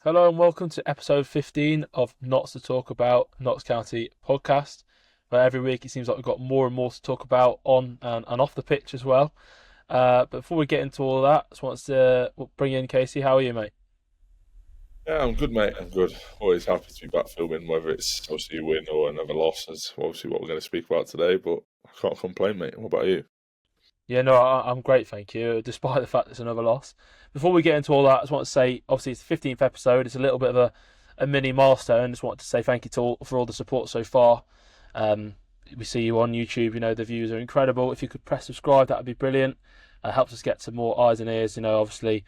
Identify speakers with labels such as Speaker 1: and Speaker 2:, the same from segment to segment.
Speaker 1: Hello and welcome to episode 15 of Notts to Talk About, Notts County podcast, where every week it seems like we've got more and more to talk about on and off the pitch as well. But before we get into all of that, I just want to bring in Casey. How are you, mate?
Speaker 2: Yeah, I'm good, mate. I'm good. Always happy to be back filming, whether it's obviously a win or another loss, is obviously what we're going to speak about today. But I can't complain, mate. What about you?
Speaker 1: Yeah, no, I'm great, thank you, despite the fact it's another loss. Before we get into all that, I just want to say, obviously, it's the 15th episode. It's a little bit of a mini milestone. I just wanted to say thank you to all for all the support so far. Um, we see you on YouTube. The views are incredible. If you could press subscribe, that would be brilliant. Helps us get to more eyes and ears. Obviously,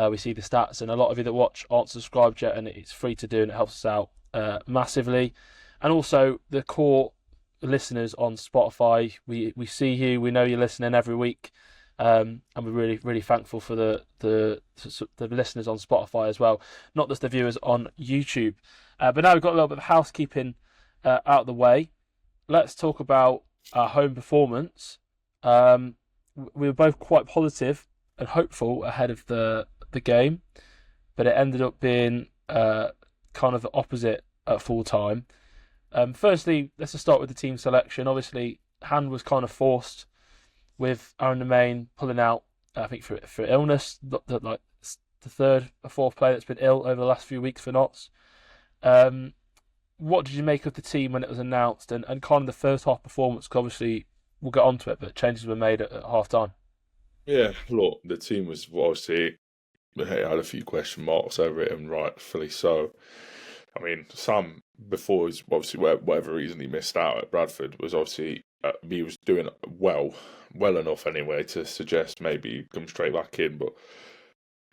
Speaker 1: we see the stats, and a lot of you that watch aren't subscribed yet, and it's free to do, and it helps us out massively. And also, the core listeners on Spotify, we see you. We know you're listening every week, and we're really thankful for the listeners on Spotify as well, not just the viewers on YouTube. But now we've got a little bit of housekeeping out of the way. Let's talk about our home performance. We were both quite positive and hopeful ahead of the game, but it ended up being kind of the opposite at full time. Firstly, let's just start with the team selection. Obviously, Hand was kind of forced with Aaron Domain pulling out. I think for illness, like the third or fourth player that's been ill over the last few weeks for Notts. Um, what did you make of the team when it was announced, and kind of the first half performance? 'Cause obviously, we'll get onto it, but changes were made at half time.
Speaker 2: Yeah, look, the team was obviously it had a few question marks over it, and rightfully so. I mean, Sam before his obviously whatever reason he missed out at Bradford was obviously he was doing well enough anyway to suggest maybe he'd come straight back in, but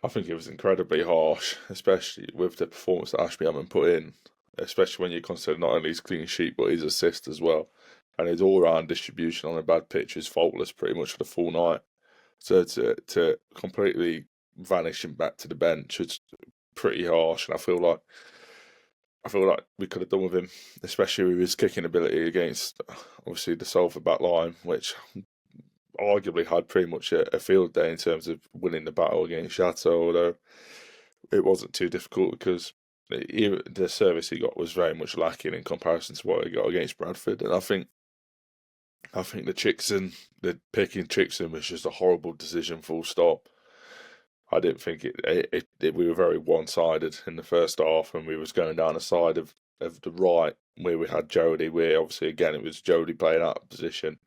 Speaker 2: I think it was incredibly harsh, especially with the performance that Ashby Hammond put in, especially when you consider not only his clean sheet but his assist as well. And his all round distribution on a bad pitch is faultless pretty much for the full night. So to completely vanish him back to the bench is pretty harsh, and I feel like we could have done with him, especially with his kicking ability against obviously the Salford back line, which arguably had pretty much a field day in terms of winning the battle against Chateau, although it wasn't too difficult because the service he got was very much lacking in comparison to what he got against Bradford. And I think the picking Chickson was just a horrible decision, full stop. I didn't think we were very one-sided in the first half, and we was going down the side of the right where we had Jody, where obviously again it was Jody playing out of position.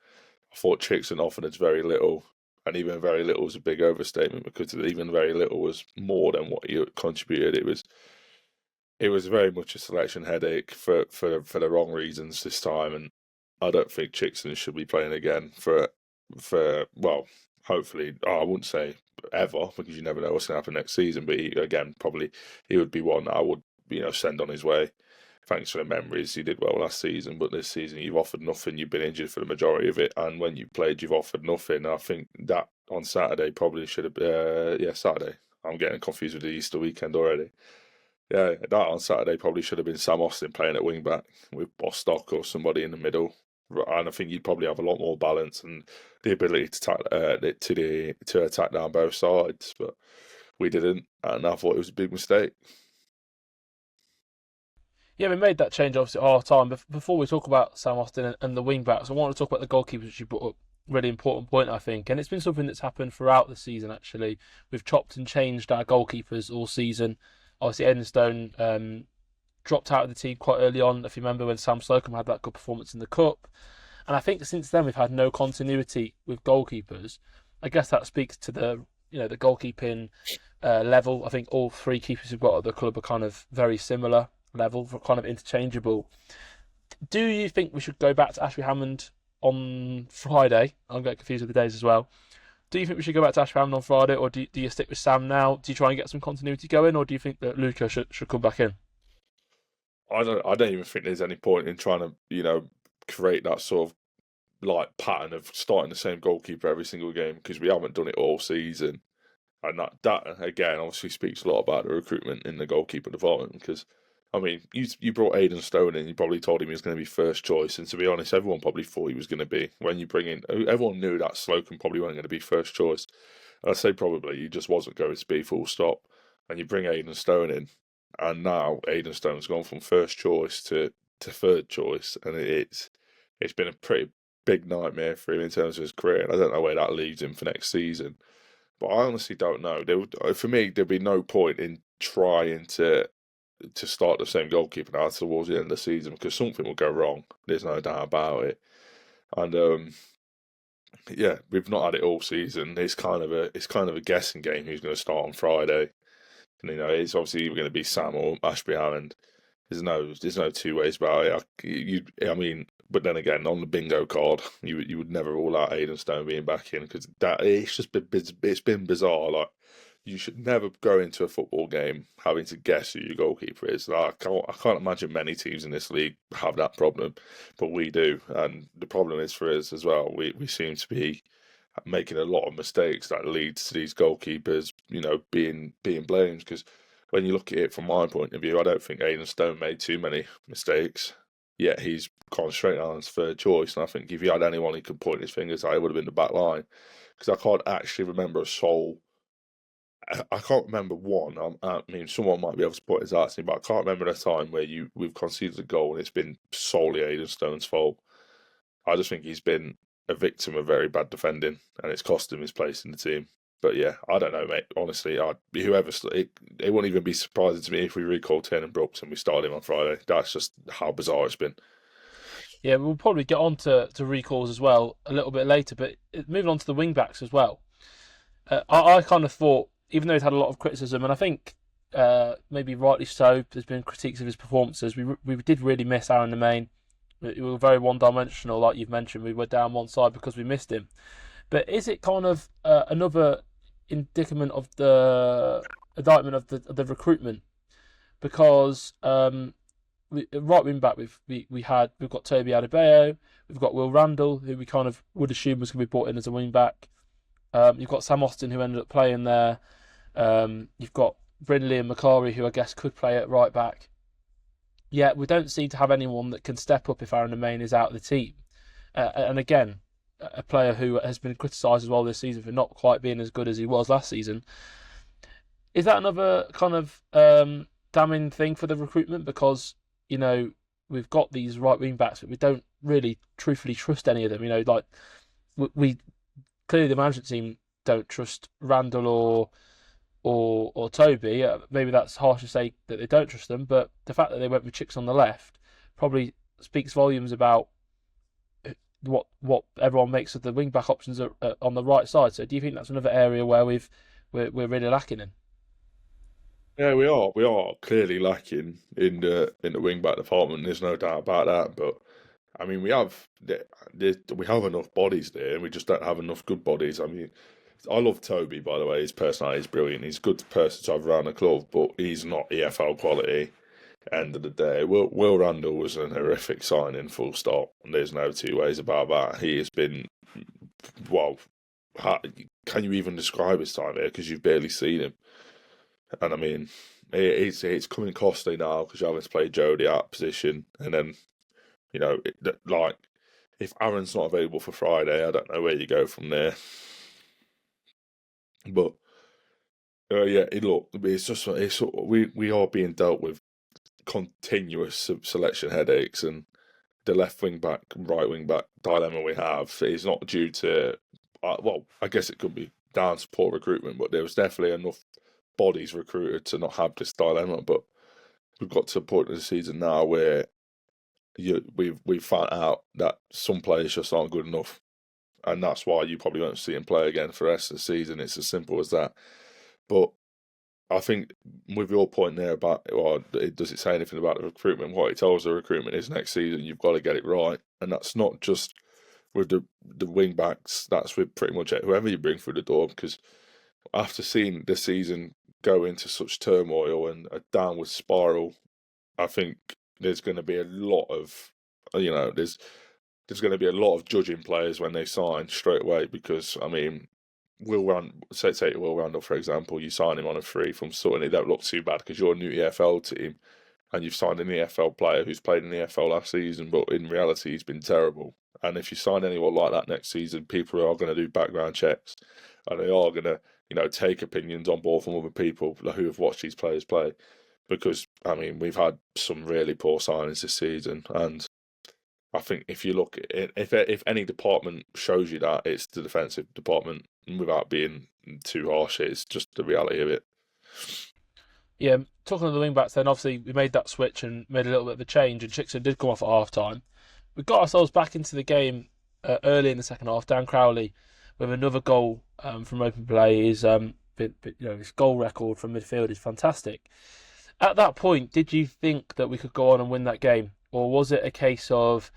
Speaker 2: I thought Chickson offered us very little, and even very little was a big overstatement because even very little was more than what he contributed. It was very much a selection headache for the wrong reasons this time, and I don't think Chickson should be playing again for well, hopefully I wouldn't say ever because you never know what's going to happen next season. But again, probably he would be one that I would send on his way. Thanks for the memories. He did well last season, but this season you've offered nothing. You've been injured for the majority of it, and when you played, you've offered nothing. And I think that on Saturday probably should have. Saturday. I'm getting confused with the Easter weekend already. Yeah, that on Saturday probably should have been Sam Austin playing at wing back with Bostock or somebody in the middle, and I think you'd probably have a lot more balance and the ability to attack down both sides. But we didn't, and I thought it was a big mistake.
Speaker 1: Yeah, we made that change obviously at half time. But before we talk about Sam Austin and the wing backs, I want to talk about the goalkeepers, which you brought up. Really important point, I think, and it's been something that's happened throughout the season. Actually, we've chopped and changed our goalkeepers all season. Obviously, Edenstone dropped out of the team quite early on. If you remember when Sam Slocum had that good performance in the cup, and I think since then we've had no continuity with goalkeepers. I guess that speaks to the goalkeeping level. I think all three keepers we've got at the club are kind of very similar level, kind of interchangeable. Do you think we should go back to Ashby Hammond on Friday? I'm getting confused with the days as well. Do you think we should go back to Ashby Hammond on Friday, or do you stick with Sam now? Do you try and get some continuity going, or do you think that Luca should come back in?
Speaker 2: I don't even think there's any point in trying to create that sort of like pattern of starting the same goalkeeper every single game because we haven't done it all season. And that again obviously speaks a lot about the recruitment in the goalkeeper department because I mean you brought Aidan Stone in, you probably told him he was going to be first choice, and to be honest, everyone probably thought he was going to be. When you bring in, everyone knew that Slocum probably wasn't going to be first choice. I say probably he just wasn't going to be full stop. And you bring Aidan Stone in. and now Aidenstone's gone from first choice to third choice, and it's been a pretty big nightmare for him in terms of his career. And I don't know where that leaves him for next season, but I honestly don't know. For me, there'd be no point in trying to start the same goalkeeper now towards the end of the season, because something will go wrong. There's no doubt about it. And yeah, we've not had it all season. It's kind of a guessing game who's going to start on Friday. And, it's obviously either going to be Sam or Ashby Hammond. There's no two ways about it. I mean, but then again, on the bingo card, you would never rule out Aidenstone being back in, because it's been bizarre. Like, you should never go into a football game having to guess who your goalkeeper is. Like, I can't imagine many teams in this league have that problem, but we do. And the problem is for us as well. We seem to be making a lot of mistakes that leads to these goalkeepers, being blamed. Because when you look at it from my point of view, I don't think Aidenstone made too many mistakes. Yet he's gone straight on his third choice. And I think if he had anyone he could point his fingers at, it would have been the back line. Because I can't actually remember a soul. I can't remember one. I mean, someone might be able to point his out to me, but I can't remember a time where we've conceded a goal and it's been solely Aidenstone's fault. I just think he's been a victim of very bad defending, and it's cost him his place in the team. But yeah, I don't know, mate. Honestly, it won't even be surprising to me if we recall Tiernan Brooks and we start him on Friday. That's just how bizarre it's been.
Speaker 1: Yeah, we'll probably get on to recalls as well a little bit later, but moving on to the wing backs as well. I kind of thought, even though he's had a lot of criticism, and I think maybe rightly so, there's been critiques of his performances. We did really miss Aaron Lemaine. We were very one-dimensional, like you've mentioned. We were down one side because we missed him. But is it kind of another indictment of the indictment of the recruitment? Because right wing back we've got Toby Adebayo, we've got Will Randall, who we kind of would assume was going to be brought in as a wing back. You've got Sam Austin, who ended up playing there. You've got Brindley and Macari, who I guess could play at right back. Yeah, we don't seem to have anyone that can step up if Aaron Lemaine is out of the team. And again, a player who has been criticised as well this season for not quite being as good as he was last season. Is that another kind of damning thing for the recruitment? Because, we've got these right wing backs, but we don't really truthfully trust any of them. Like we clearly the management team don't trust Randall or Toby. Maybe that's harsh to say that they don't trust them, but the fact that they went with Chicks on the left probably speaks volumes about what everyone makes of the wing back options on the right side. So do you think that's another area where we're really lacking in?
Speaker 2: Yeah, we are. We are clearly lacking in the wing back department. There's no doubt about that. But I mean, we have enough bodies there, and we just don't have enough good bodies. I mean, I love Toby, by the way. His personality is brilliant. He's a good person to have around the club, but he's not EFL quality. End of the day, Will Randall was an horrific signing, full stop. And there's no two ways about that. He has been, well, can you even describe his time here? Because you've barely seen him. And I mean, it's coming costly now because you're having to play Jody out of position. And then, if Aaron's not available for Friday, I don't know where you go from there. But yeah, we are being dealt with continuous selection headaches, and the left wing back, right wing back dilemma we have is not due to, I guess it could be down to poor recruitment, but there was definitely enough bodies recruited to not have this dilemma. But we've got to a point of the season now where we've found out that some players just aren't good enough. And that's why you probably won't see him play again for the rest of the season. It's as simple as that. But I think with your point there about, does it say anything about the recruitment? What it tells the recruitment is next season you've got to get it right. And that's not just with the wing backs, that's with pretty much whoever you bring through the door. Because after seeing this season go into such turmoil and a downward spiral, I think there's going to be a lot of, there's going to be a lot of judging players when they sign straight away. Because, I mean, say Will Randall, for example, you sign him on a free from Sutton, it don't look too bad because you're a new EFL team and you've signed an EFL player who's played in the EFL last season, but in reality he's been terrible. And if you sign anyone like that next season, people are going to do background checks and they are going to, take opinions on board from other people who have watched these players play. because I mean we've had some really poor signings this season, and I think if you look at it, if any department shows you that, it's the defensive department. Without being too harsh, it's just the reality of it.
Speaker 1: Yeah, talking of the wing backs, then obviously we made that switch and made a little bit of a change, and Chickson did come off at half time. We got ourselves back into the game early in the second half. Dan Crowley with another goal from open play. His goal record from midfield is fantastic. At that point, did you think that we could go on and win that game, or was it a case of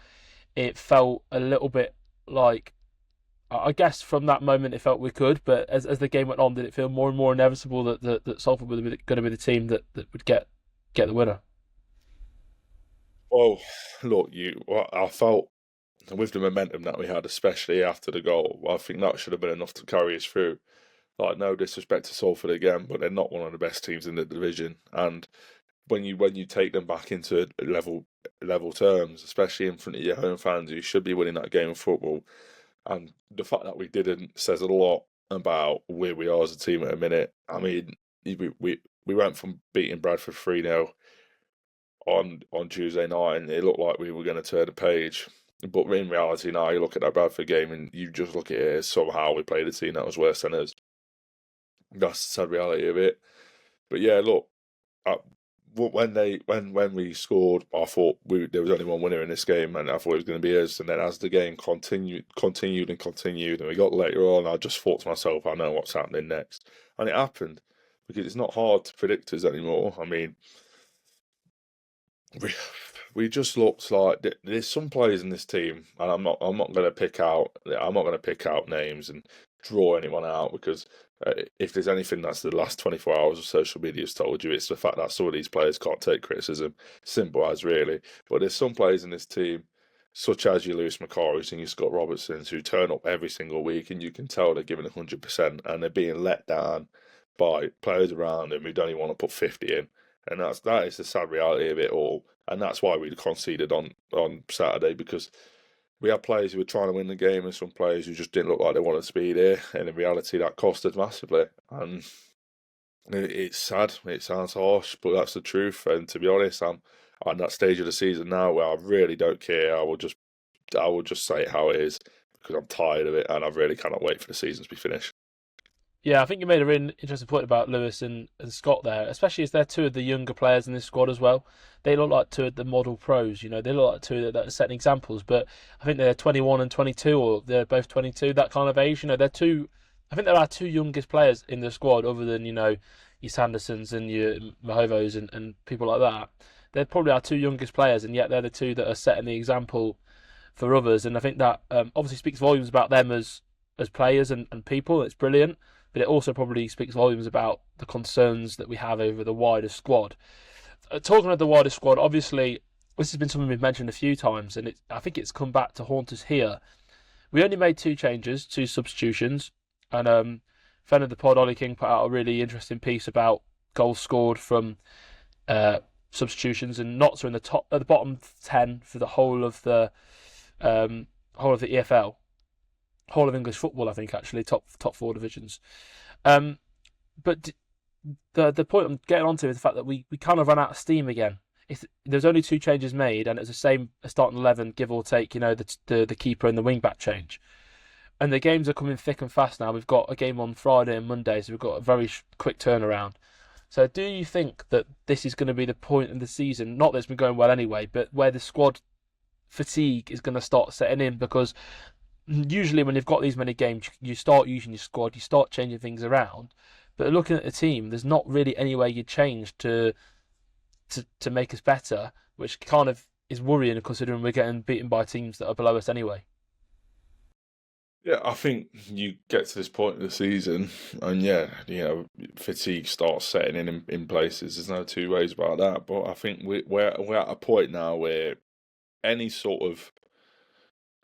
Speaker 1: it felt a little bit like, I guess from that moment it felt we could, but as the game went on, did it feel more and more inevitable that Salford were going to be the team that would get the winner?
Speaker 2: Well, look, I felt with the momentum that we had, especially after the goal, I think that should have been enough to carry us through. Like, no disrespect to Salford again, but they're not one of the best teams in the division. And when you take them back into level terms, especially in front of your home fans, you should be winning that game of football. And the fact that we didn't says a lot about where we are as a team at a minute. I mean, we went from beating Bradford 3-0 on Tuesday night, and it looked like we were going to turn the page. But in reality, now you look at that Bradford game, and you just look at it as somehow we played a team that was worse than us. That's the sad reality of it. But yeah, look, when we scored, I thought there was only one winner in this game, and I thought it was going to be us. And then as the game continued, and we got later on, I just thought to myself, I know what's happening next, and it happened because it's not hard to predict us anymore. I mean, we just looked like there's some players in this team, and I'm not going to pick out names and draw anyone out, because if there's anything that's the last 24 hours of social media has told you, it's the fact that some of these players can't take criticism. Simple as, really. But there's some players in this team, such as your Lewis McCarrys and your Scott Robertsons, who turn up every single week, and you can tell they're giving 100%, and they're being let down by players around them who don't even want to put 50 in. And that is the sad reality of it all. And that's why we conceded on Saturday, because we had players who were trying to win the game and some players who just didn't look like they wanted to be there. And in reality, that cost us massively. And it's sad. It sounds harsh, but that's the truth. And to be honest, I'm at that stage of the season now where I really don't care. I will just say it how it is, because I'm tired of it, and I really cannot wait for the season to be finished.
Speaker 1: Yeah, I think you made a really interesting point about Lewis and Scott there, especially as they're two of the younger players in this squad as well. They look like two of the model pros, they look like two that are setting examples, but I think they're 21 and 22, or they're both 22, that kind of age. They're two, I think they're our two youngest players in the squad, other than, your Sandersons and your Mahovos and people like that. They're probably our two youngest players, and yet they're the two that are setting the example for others. And I think that obviously speaks volumes about them as players and people. It's brilliant. But it also probably speaks volumes about the concerns that we have over the wider squad. Talking of the wider squad, obviously, this has been something we've mentioned a few times, and I think it's come back to haunt us here. We only made two changes, two substitutions, and friend of the pod, Ollie King, put out a really interesting piece about goals scored from substitutions, and Notts are in at the bottom 10 for the whole of the EFL. Whole of English football, I think, actually, top four divisions. But the point I'm getting onto is the fact that we kind of ran out of steam again. There's only two changes made, and it's the same starting 11, give or take, the keeper and the wing back change. And the games are coming thick and fast now. We've got a game on Friday and Monday, so we've got a very quick turnaround. So do you think that this is going to be the point in the season, not that it's been going well anyway, but where the squad fatigue is going to start setting in? Because usually when you've got these many games, you start using your squad, you start changing things around. But looking at the team, there's not really any way you change to make us better, which kind of is worrying, considering we're getting beaten by teams that are below us anyway.
Speaker 2: Yeah, I think you get to this point of the season, and fatigue starts setting in places. There's no two ways about that. But I think we're at a point now where any sort of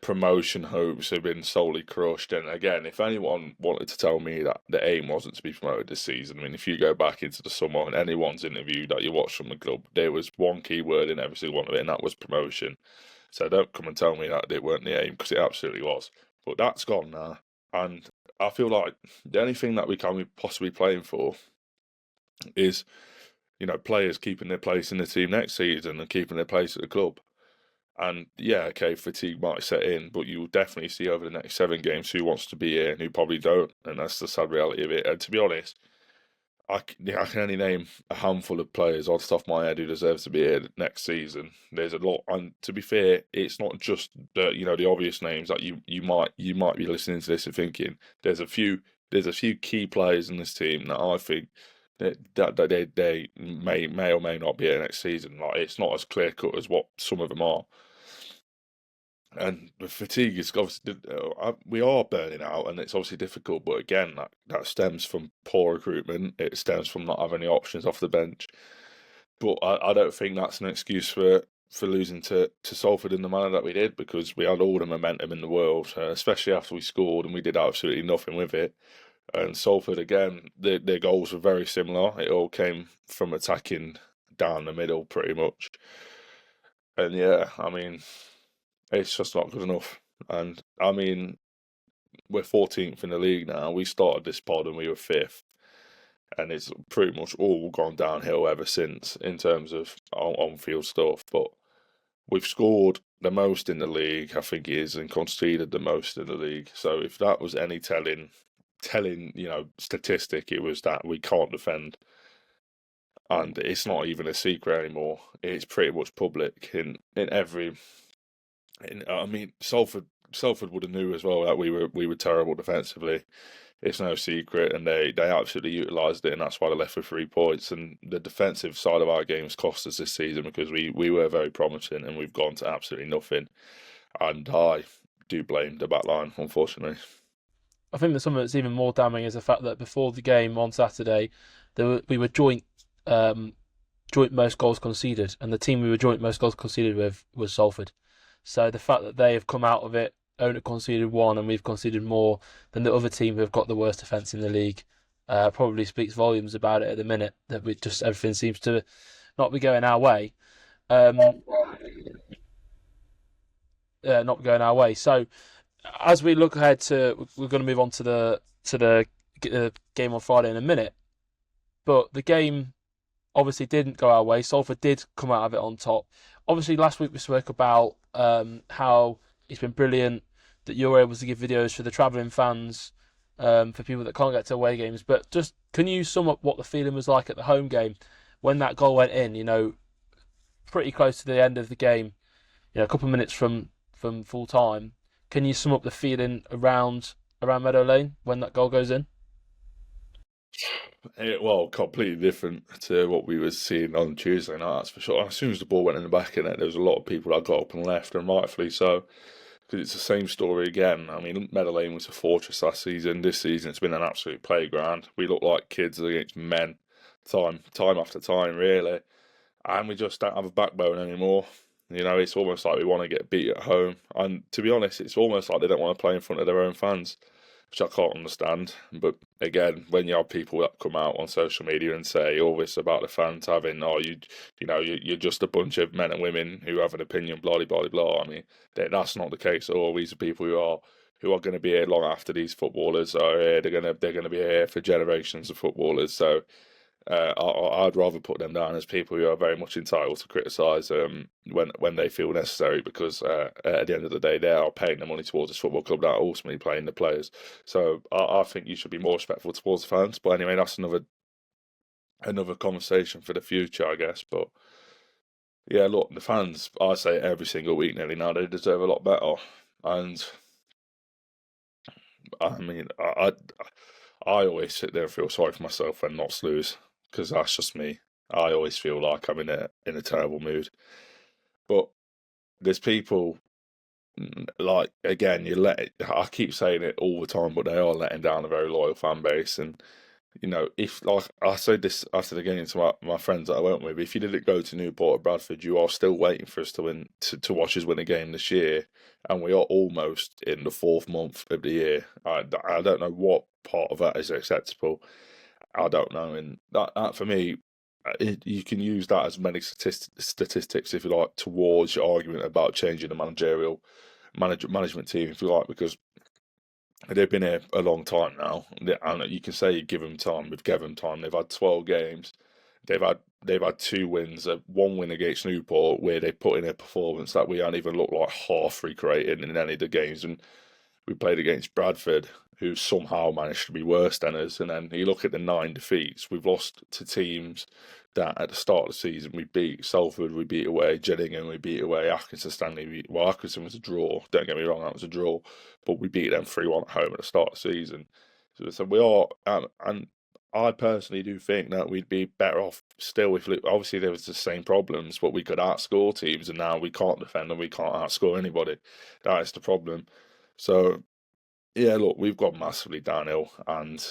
Speaker 2: promotion hopes have been solely crushed. And again, if anyone wanted to tell me that the aim wasn't to be promoted this season, I mean, if you go back into the summer and anyone's interview that you watched from the club, there was one key word in every single one of it, and that was promotion. So don't come and tell me that it weren't the aim, because it absolutely was. But that's gone now, and I feel like the only thing that we can be possibly playing for is players keeping their place in the team next season and keeping their place at the club. And yeah, okay, fatigue might set in, but you will definitely see over the next 7 games who wants to be here and who probably don't, and that's the sad reality of it. And to be honest, I can only name a handful of players off the top of my head who deserves to be here next season. There's a lot, and to be fair, it's not just the obvious names that you might be listening to this and thinking there's a few key players in this team that I think that they may or may not be here next season. Like, it's not as clear cut as what some of them are. And the fatigue is obviously, we are burning out, and it's obviously difficult. But again, that stems from poor recruitment. It stems from not having any options off the bench. But I don't think that's an excuse for losing to Salford in the manner that we did, because we had all the momentum in the world, especially after we scored, and we did absolutely nothing with it. And Salford, again, their goals were very similar. It all came from attacking down the middle, pretty much. And yeah, I mean, it's just not good enough. And I mean, we're 14th in the league now. We started this pod and we were 5th. And it's pretty much all gone downhill ever since in terms of on-field stuff. But we've scored the most in the league, I think it is, and conceded the most in the league. So if that was any telling, statistic, it was that we can't defend. And it's not even a secret anymore. It's pretty much public in every. I mean, Salford would have knew as well that we were terrible defensively. It's no secret, and they absolutely utilised it, and that's why they left with 3 points. And the defensive side of our games cost us this season, because we were very promising, and we've gone to absolutely nothing. And I do blame the back line, unfortunately.
Speaker 1: I think that something that's even more damning is the fact that before the game on Saturday, we were joint most goals conceded, and the team we were joint most goals conceded with was Salford. So the fact that they have come out of it, only conceded 1, and we've conceded more than the other team who have got the worst defence in the league, probably speaks volumes about it at the minute, that everything seems to not be going our way. Not going our way. So as we look ahead we're going to move on to the game on Friday in a minute, but the game obviously didn't go our way. Salford did come out of it on top. Obviously, last week we spoke about how it's been brilliant that you're able to give videos for the travelling fans, for people that can't get to away games. But just, can you sum up what the feeling was like at the home game when that goal went in? Pretty close to the end of the game, a couple of minutes from full time. Can you sum up the feeling around Meadow Lane when that goal goes in?
Speaker 2: Well, completely different to what we were seeing on Tuesday night, that's for sure. As soon as the ball went in the back of it, there was a lot of people that got up and left, and rightfully so, because it's the same story again. I mean, Meadow Lane was a fortress last season. This season, it's been an absolute playground. We look like kids against men, time after time, really, and we just don't have a backbone anymore. It's almost like we want to get beat at home, and to be honest, it's almost like they don't want to play in front of their own fans, which I can't understand. But again, when you have people that come out on social media and say all this about the fans having, you're just a bunch of men and women who have an opinion, blah blah blah. I mean, that's not the case at all. These are people who are going to be here long after these footballers are here. They're going to be here for generations of footballers. So I'd rather put them down as people who are very much entitled to criticise when they feel necessary, because at the end of the day, they are paying their money towards this football club that are ultimately playing the players. So I think you should be more respectful towards the fans. But anyway, that's another conversation for the future, I guess. But yeah, look, the fans, I say it every single week nearly now, they deserve a lot better. And I mean, I always sit there and feel sorry for myself when Notts lose, because that's just me. I always feel like I'm in a terrible mood. But there's people, like, again, I keep saying it all the time, but they are letting down a very loyal fan base. And if, like I said this after the game to my friends that I went with, if you didn't go to Newport or Bradford, you are still waiting for us to win, to watch us win a game this year, and we are almost in the 4th month of the year. I don't know what part of that is acceptable. I don't know, and that for me, you can use that as many statistics, if you like, towards your argument about changing the management team, if you like, because they've been here a long time now, and you can say you give them time. We've given them time. They've had 12 games. They've had they've had 2 wins, one win against Newport where they put in a performance that we hadn't even looked like half recreating in any of the games, and we played against Bradford, who somehow managed to be worse than us. And then you look at the 9 defeats, we've lost to teams that at the start of the season we beat Salford, we beat away Gillingham, we beat away Atkinson Stanley. Well, Atkinson was a draw, don't get me wrong, that was a draw, but we beat them 3-1 at home at the start of the season. So we are, and I personally do think that we'd be better off still if obviously there was the same problems, but we could outscore teams, and now we can't defend and we can't outscore anybody. That is the problem. So yeah, look, we've gone massively downhill, and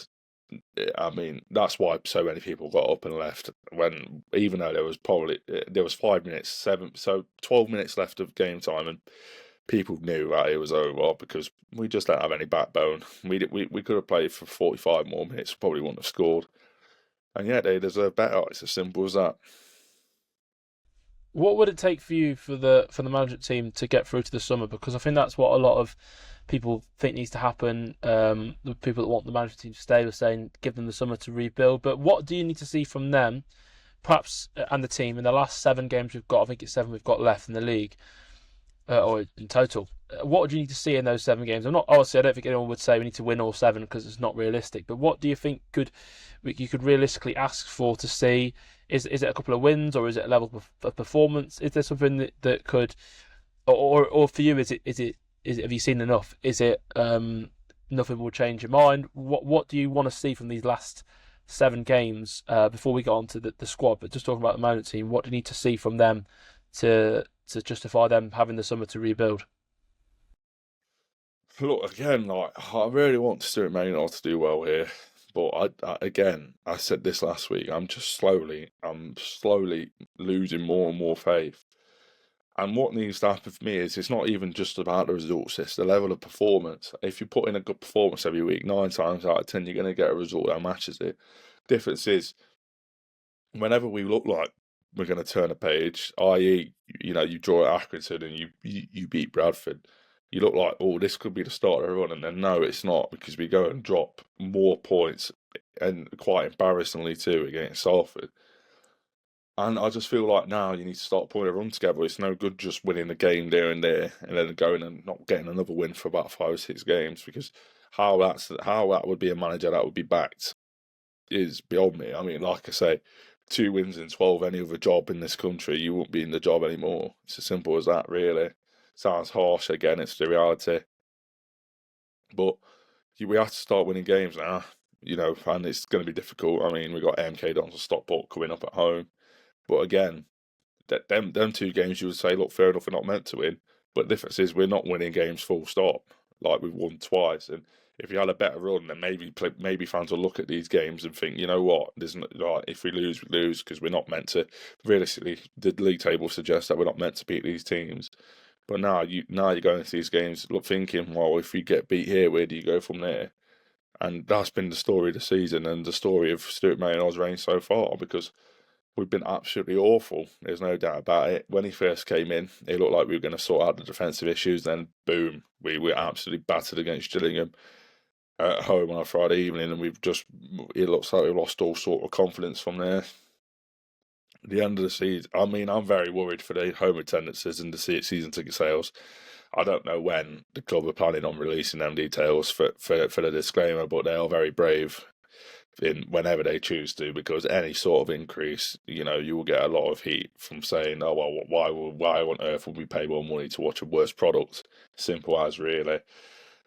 Speaker 2: I mean that's why so many people got up and left. When even though there was 5 minutes, 12 minutes left of game time, and people knew that it was over because we just don't have any backbone. We could have played for 45 more minutes, probably wouldn't have scored, and yet they deserve better. It's as simple as that.
Speaker 1: What would it take for you for the management team to get through to the summer? Because I think that's what a lot of people think needs to happen. The people that want the management team to stay were saying give them the summer to rebuild. But what do you need to see from them, perhaps, and the team in the last 7 games we've got? I think it's 7 we've got left in the league, or in total. What do you need to see in those 7 games? Obviously, I don't think anyone would say we need to win all 7 because it's not realistic. But what do you think you could realistically ask for to see? Is it a couple of wins, or is it a level of performance? Is there something that could, or for you, is it have you seen enough? Is it nothing will change your mind? What do you want to see from these last 7 games before we get on to the squad? But just talking about the management team, what do you need to see from them to justify them having the summer to rebuild?
Speaker 2: Look, again, like I really want Stuart Maynard to do well here, but I said this last week. I'm slowly losing more and more faith. And what needs to happen for me is it's not even just about the results; it's the level of performance. If you put in a good performance every week, 9 times out of 10, you're going to get a result that matches it. Difference is whenever we look like we're going to turn a page, i.e., you draw at Accrington and you beat Bradford, you look like, oh, this could be the start of a run, and then no, it's not, because we go and drop more points, and quite embarrassingly too, against Salford. And I just feel like now you need to start putting a run together. It's no good just winning a game there and there, and then going and not getting another win for about 5 or 6 games, because how that would be a manager that would be backed is beyond me. I mean, like I say, 2 wins in 12, any other job in this country, you won't be in the job anymore. It's as simple as that, really. Sounds harsh, again, it's the reality. But we have to start winning games now, and it's going to be difficult. I mean, we've got MK Dons and Stockport coming up at home. But again, them 2 games, you would say, look, fair enough, we're not meant to win. But the difference is we're not winning games full stop. Like, we've won twice, and if you had a better run, then maybe fans will look at these games and think, you know what, if we lose, we lose, because we're not meant to. Realistically, the league table suggests that we're not meant to beat these teams. But now you're going into these games thinking, well, if we get beat here, where do you go from there? And that's been the story of the season and the story of Stuart Maynard's reign so far, because we've been absolutely awful. There's no doubt about it. When he first came in, it looked like we were going to sort out the defensive issues. Then, boom, we were absolutely battered against Gillingham at home on a Friday evening, and it looks like we've lost all sort of confidence from there. The end of the season, I mean, I'm very worried for the home attendances and the season ticket sales. I don't know when the club are planning on releasing them details for the disclaimer, but they are very brave in whenever they choose to, because any sort of increase, you will get a lot of heat from saying, oh, well, why on earth would we pay more money to watch a worse product? Simple as, really.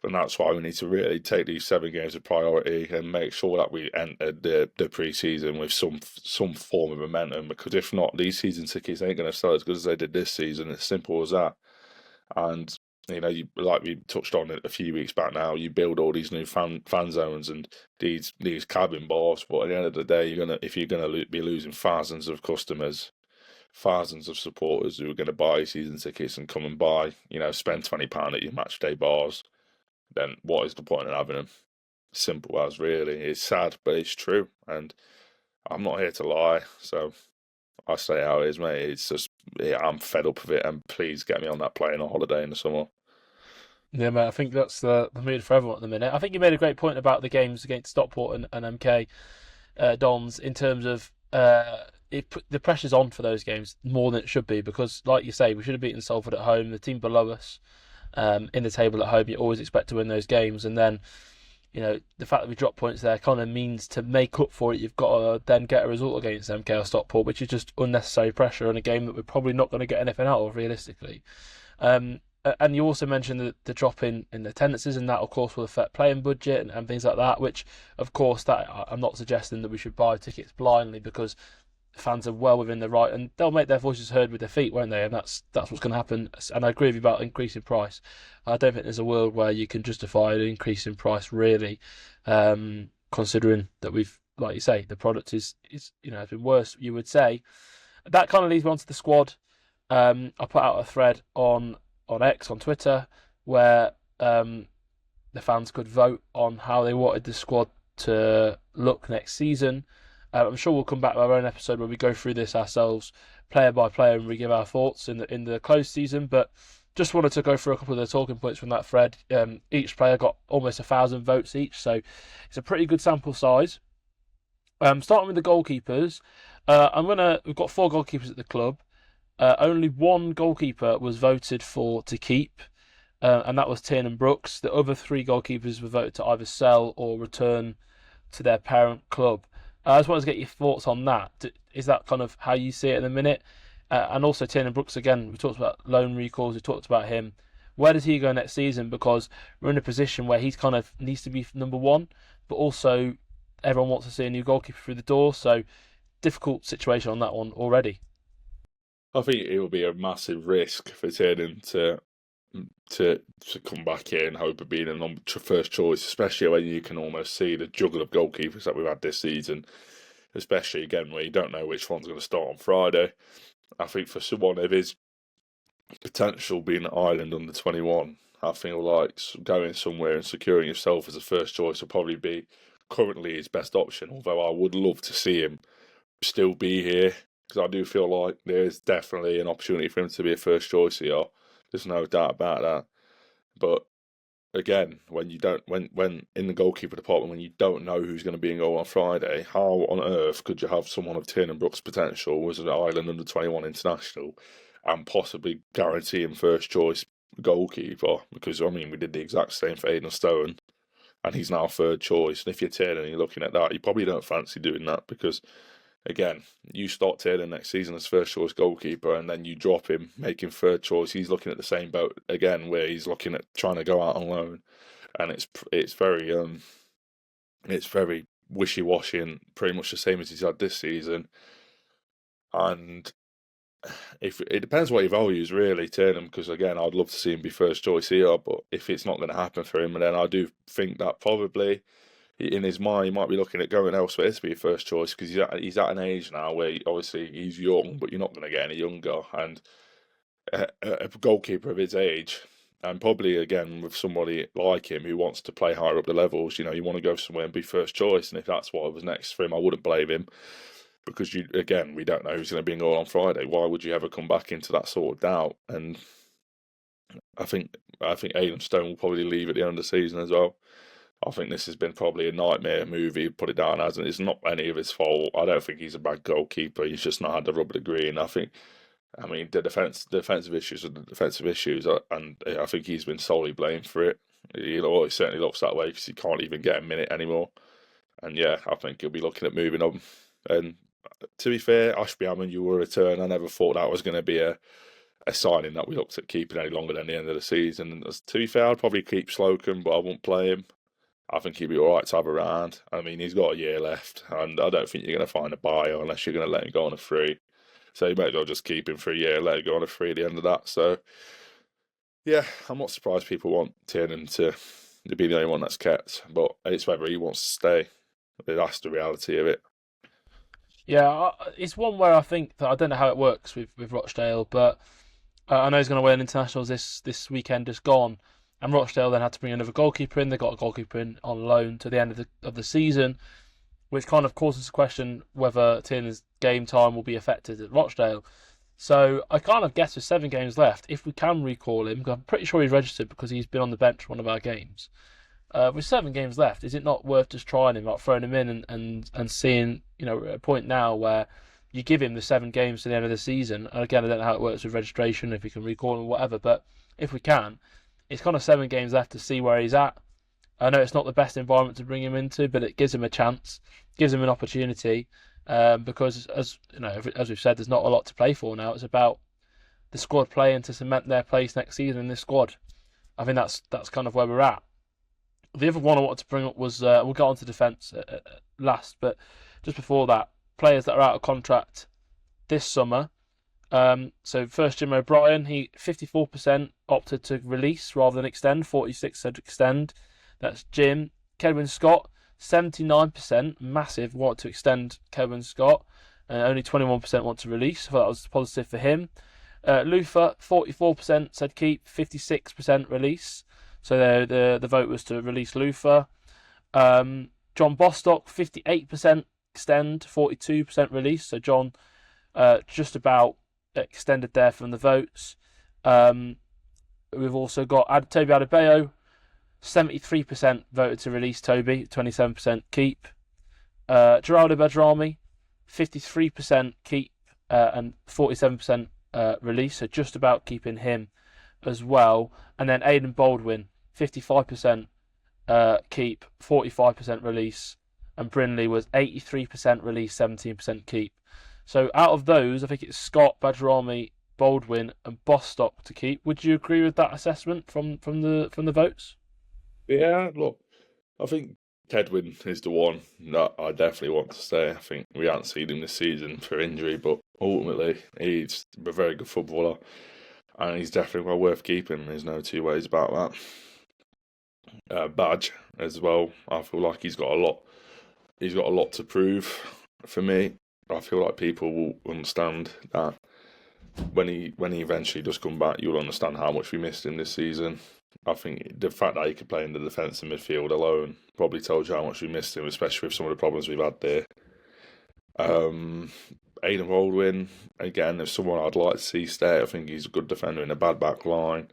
Speaker 2: And that's why we need to really take these 7 games of priority and make sure that we enter the pre-season with some form of momentum, because if not, these season tickets ain't going to sell as good as they did this season. It's simple as that. And like we touched on it a few weeks back now, you build all these new fan zones and these cabin bars, but at the end of the day, if you're gonna be losing thousands of customers, thousands of supporters who are going to buy season tickets and come and buy, spend £20 at your match day bars, then what is the point in having them? Simple as, really. It's sad, but it's true, and I'm not here to lie, so I say how it is, mate. It's just, I'm fed up of it, and please get me on that plane on holiday in the summer.
Speaker 1: Yeah, mate, I think that's the mood for everyone at the minute. I think you made a great point about the games against Stockport and MK Dons in terms of the pressure's on for those games more than it should be, because, like you say, we should have beaten Salford at home, the team below us in the table at home. You always expect to win those games, and then the fact that we drop points there kind of means to make up for it, you've got to then get a result against MK or Stockport, which is just unnecessary pressure in a game that we're probably not going to get anything out of realistically. And you also mentioned the drop in attendances, and that of course will affect playing budget and things like that, which of course that I'm not suggesting that we should buy tickets blindly, because fans are well within their right and they'll make their voices heard with their feet, won't they? And that's what's going to happen. And I agree with you about increasing price. I don't think there's a world where you can justify an increase in price really, considering that we've, like you say, the product is has been worse, you would say. That kind of leads me on to the squad. I put out a thread on X, on Twitter, where the fans could vote on how they wanted the squad to look next season. I'm sure we'll come back to our own episode where we go through this ourselves, player by player, and we give our thoughts in the closed season. But just wanted to go through a couple of the talking points from that thread. Each player got almost 1,000 votes each, so it's a pretty good sample size. Starting with the goalkeepers, we've got 4 goalkeepers at the club. Only one goalkeeper was voted for to keep, and that was Tiernan Brooks. The other 3 goalkeepers were voted to either sell or return to their parent club. I just wanted to get your thoughts on that. Is that kind of how you see it in a minute? And also Tiernan Brooks, again, we talked about loan recalls, we talked about him. Where does he go next season? Because we're in a position where he's kind of needs to be number one, but also everyone wants to see a new goalkeeper through the door. So difficult situation on that one already.
Speaker 2: I think it will be a massive risk for Tiernan to come back here and hope of being a first choice, especially when you can almost see the juggle of goalkeepers that we've had this season, especially again where you don't know which one's going to start on Friday. I think for someone of his potential being at Ireland under 21, I feel like going somewhere and securing himself as a first choice will probably be currently his best option, although I would love to see him still be here, because I do feel like there's definitely an opportunity for him to be a first choice here. There's no doubt about that. But again, when in the goalkeeper department, when you don't know who's going to be in goal on Friday, how on earth could you have someone of Tiernan Brooks' potential as an Ireland under 21 international and possibly guarantee him first choice goalkeeper? Because we did the exact same for Aidan Stone, and he's now third choice. And if you're Tiernan and you're looking at that, you probably don't fancy doing that, because again, you start Tiernan next season as first choice goalkeeper, and then you drop him, make him third choice. He's looking at the same boat again, where he's looking at trying to go out on loan, and it's very wishy-washy and pretty much the same as he's had this season. And if it depends what he values really, Tiernan, because again, I'd love to see him be first choice here, but if it's not going to happen for him, then I do think that probably in his mind, he might be looking at going elsewhere to be a first choice, because he's at an age now where obviously he's young, but you're not going to get any younger. And a goalkeeper of his age, and probably again with somebody like him who wants to play higher up the levels, you want to go somewhere and be first choice. And if that's what was next for him, I wouldn't blame him, because we don't know who's going to be in goal on Friday. Why would you ever come back into that sort of doubt? And I think Aidan Stone will probably leave at the end of the season as well. I think this has been probably a nightmare move. He put it down as, and it's not any of his fault. I don't think he's a bad goalkeeper. He's just not had the rub of the green. The defensive issues are the defensive issues, and I think he's been solely blamed for it. He certainly looks that way, because he can't even get a minute anymore. And yeah, I think he'll be looking at moving on. And to be fair, Ashby Hammond, you will return. I never thought that was going to be a signing that we looked at keeping any longer than the end of the season. And to be fair, I'd probably keep Slocum, but I won't play him. I think he'd be all right to have around. He's got a year left, and I don't think you're going to find a buyer unless you're going to let him go on a free. So you might as well just keep him for a year, let him go on a free at the end of that. So, yeah, I'm not surprised people want Tiernan to be the only one that's kept, but it's whether he wants to stay. That's the reality of it.
Speaker 1: Yeah, it's one where I think that I don't know how it works with Rochdale, but I know he's going to win internationals this weekend just gone. And Rochdale then had to bring another goalkeeper in. They got a goalkeeper in on loan to the end of the season, which kind of causes a question whether Tiernan's game time will be affected at Rochdale. So I kind of guess with 7 games left, if we can recall him, because I'm pretty sure he's registered because he's been on the bench for one of our games. With 7 games left, is it not worth just trying him, like throwing him in and seeing, at a point now where you give him the 7 games to the end of the season. And again, I don't know how it works with registration, if we can recall him or whatever, but if we can, it's kind of 7 games left to see where he's at. I know it's not the best environment to bring him into, but it gives him a chance, gives him an opportunity, because as we've said, there's not a lot to play for now. It's about the squad playing to cement their place next season in this squad. I think that's kind of where we're at. The other one I wanted to bring up was we'll get on to defence last, but just before that, players that are out of contract this summer. So first, Jim O'Brien, he 54% opted to release rather than extend, 46% said extend. That's Jim. Kedwin Scott, 79%, massive, want to extend Kedwin Scott, and only 21% want to release. I thought that was positive for him. Luther, 44% said keep, 56% release. So the vote was to release Luther. John Bostock, 58% extend, 42% release. So John just about extended there from the votes. We've also got Toby Adebayo, 73% voted to release Toby, 27% keep. Geraldo Badrami, 53% keep and 47% release, so just about keeping him as well. And then Aidan Baldwin, 55% keep, 45% release, and Brinley was 83% release, 17% keep. So out of those, I think it's Scott, Badrami, Baldwin, and Bostock to keep. Would you agree with that assessment from the votes?
Speaker 2: Yeah, look, I think Kedwin is the one that I definitely want to stay. I think we haven't seen him this season for injury, but ultimately he's a very good footballer, and he's definitely well worth keeping. There's no two ways about that. Badge as well. I feel like he's got a lot. He's got a lot to prove for me. I feel like people will understand that when he eventually does come back, you'll understand how much we missed him this season. I think the fact that he could play in the defence and midfield alone probably tells you how much we missed him, especially with some of the problems we've had there. Aidan Baldwin, again, is someone I'd like to see stay. I think he's a good defender in a bad back line,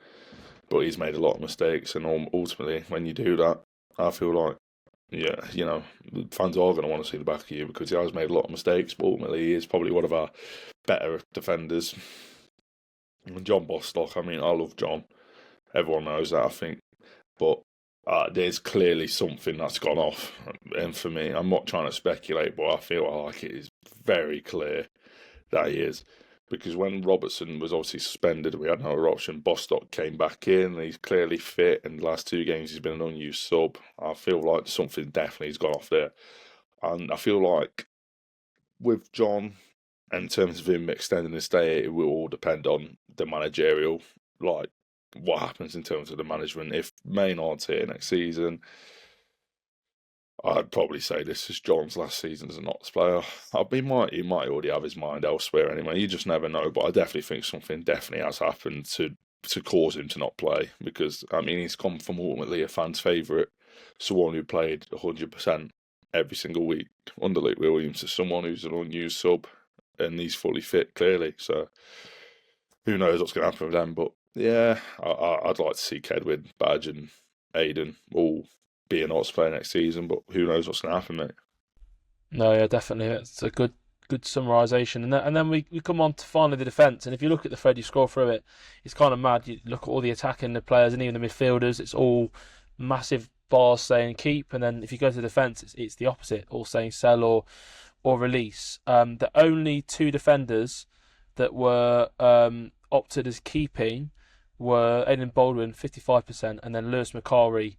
Speaker 2: but he's made a lot of mistakes, and ultimately, when you do that, I feel like, yeah, fans are going to want to see the back of you because he has made a lot of mistakes, but ultimately he is probably one of our better defenders. And John Bostock, I mean, I love John. Everyone knows that, I think. But there's clearly something that's gone off. And for me, I'm not trying to speculate, but I feel like it is very clear that he is. Because when Robertson was obviously suspended, we had no other option. Bostock came back in, and he's clearly fit. And the last 2 games, he's been an unused sub. I feel like something definitely has gone off there. And I feel like with John, in terms of him extending his stay, it will all depend on the managerial, like what happens in terms of the management. If Maynard's here next season, I'd probably say this is John's last season as an Ox player. He might already have his mind elsewhere anyway. You just never know. But I definitely think something definitely has happened to cause him to not play. Because, I mean, he's come from ultimately a fan's favourite, someone who played 100% every single week under Luke Williams, to someone who's an unused sub, and he's fully fit, clearly. So who knows what's going to happen with them. But yeah, I'd like to see Kedwin, Badge, and Aidan all be an Ox player next season, but who knows what's going to happen, mate.
Speaker 1: No, yeah, definitely. It's a good summarisation. And then we come on to finally the defence. And if you look at the thread, you scroll through it, it's kind of mad. You look at all the attacking, the players, and even the midfielders, it's all massive bars saying keep. And then if you go to the defence, it's the opposite, all saying sell or release. The only 2 defenders that were opted as keeping were Aidan Baldwin, 55%, and then Lewis McCarry,